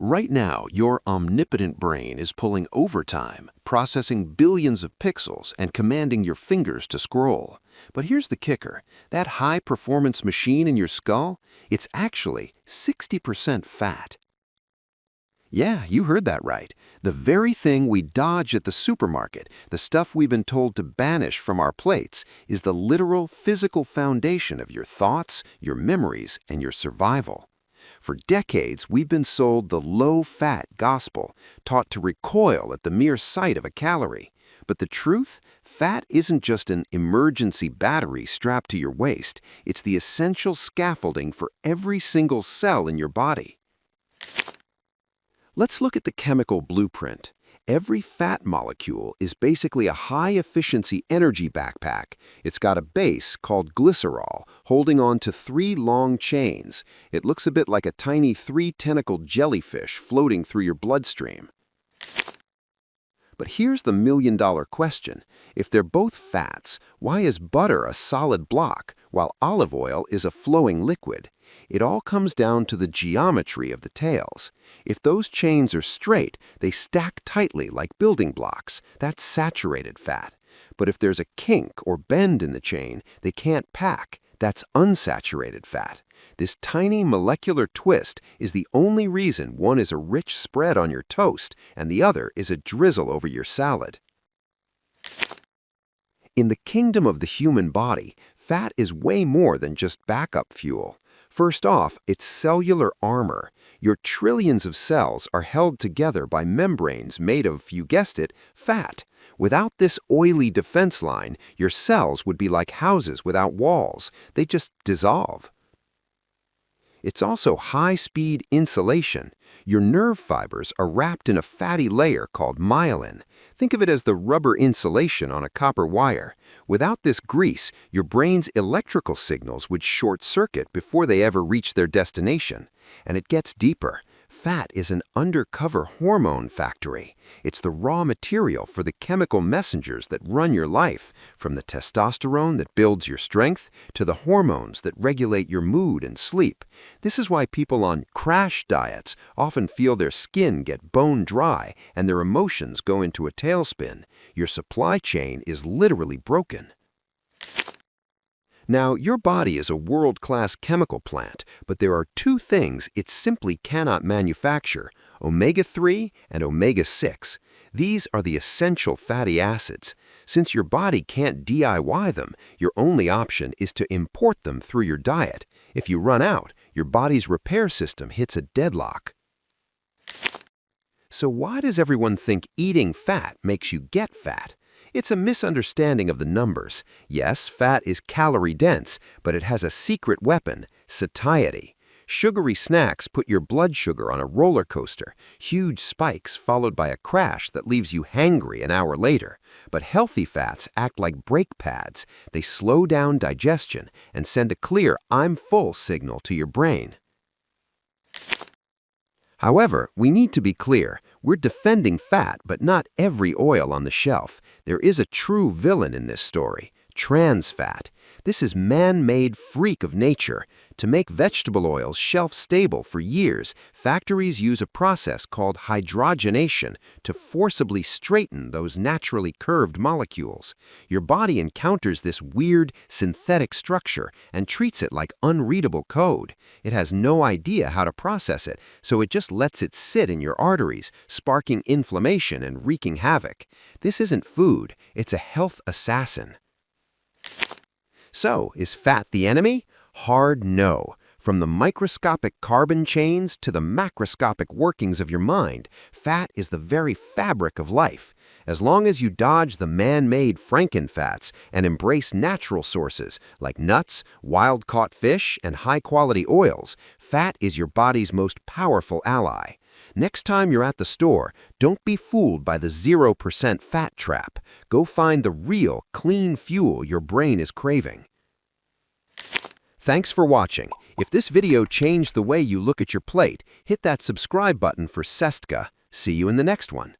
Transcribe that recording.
Right now, your omnipotent brain is pulling overtime, processing billions of pixels and commanding your fingers to scroll. But here's the kicker. That high-performance machine in your skull, it's actually 60% fat. Yeah, you heard that right. The very thing we dodge at the supermarket, the stuff we've been told to banish from our plates, is the literal physical foundation of your thoughts, your memories, and your survival. For decades, we've been sold the low-fat gospel, taught to recoil at the mere sight of a calorie. But the truth? Fat isn't just an emergency battery strapped to your waist. It's the essential scaffolding for every single cell in your body. Let's look at the chemical blueprint. Every fat molecule is basically a high-efficiency energy backpack. It's got a base called glycerol, holding on to 3 long chains. It looks a bit like a tiny 3-tentacled jellyfish floating through your bloodstream. But here's the million-dollar question. If they're both fats, why is butter a solid block, while olive oil is a flowing liquid? It all comes down to the geometry of the tails. If those chains are straight, they stack tightly like building blocks. That's saturated fat. But if there's a kink or bend in the chain, they can't pack. That's unsaturated fat. This tiny molecular twist is the only reason one is a rich spread on your toast and the other is a drizzle over your salad. In the kingdom of the human body, fat is way more than just backup fuel. First off, it's cellular armor. Your trillions of cells are held together by membranes made of, you guessed it, fat. Without this oily defense line, your cells would be like houses without walls. They just dissolve. It's also high-speed insulation. Your nerve fibers are wrapped in a fatty layer called myelin. Think of it as the rubber insulation on a copper wire. Without this grease, your brain's electrical signals would short-circuit before they ever reach their destination. And it gets deeper. Fat is an undercover hormone factory. It's the raw material for the chemical messengers that run your life, from the testosterone that builds your strength to the hormones that regulate your mood and sleep. This is why people on crash diets often feel their skin get bone dry and their emotions go into a tailspin. Your supply chain is literally broken. Now, your body is a world-class chemical plant, but there are 2 things it simply cannot manufacture: omega-3 and omega-6. These are the essential fatty acids. Since your body can't DIY them, your only option is to import them through your diet. If you run out, your body's repair system hits a deadlock. So why does everyone think eating fat makes you get fat? It's a misunderstanding of the numbers. Yes, fat is calorie-dense, but it has a secret weapon: satiety. Sugary snacks put your blood sugar on a roller coaster, huge spikes followed by a crash that leaves you hangry an hour later. But healthy fats act like brake pads. They slow down digestion and send a clear "I'm full" signal to your brain. However, we need to be clear. We're defending fat, but not every oil on the shelf. There is a true villain in this story: trans fat. This is man-made freak of nature. To make vegetable oils shelf-stable for years, factories use a process called hydrogenation to forcibly straighten those naturally curved molecules. Your body encounters this weird, synthetic structure and treats it like unreadable code. It has no idea how to process it, so it just lets it sit in your arteries, sparking inflammation and wreaking havoc. This isn't food, it's a health assassin. So, is fat the enemy? Hard no. From the microscopic carbon chains to the macroscopic workings of your mind, fat is the very fabric of life. As long as you dodge the man-made frankenfats and embrace natural sources like nuts, wild-caught fish, and high-quality oils, fat is your body's most powerful ally. Next time you're at the store, don't be fooled by the 0% fat trap. Go find the real, clean fuel your brain is craving. Thanks for watching. If this video changed the way you look at your plate, hit that subscribe button for Cestca. See you in the next one.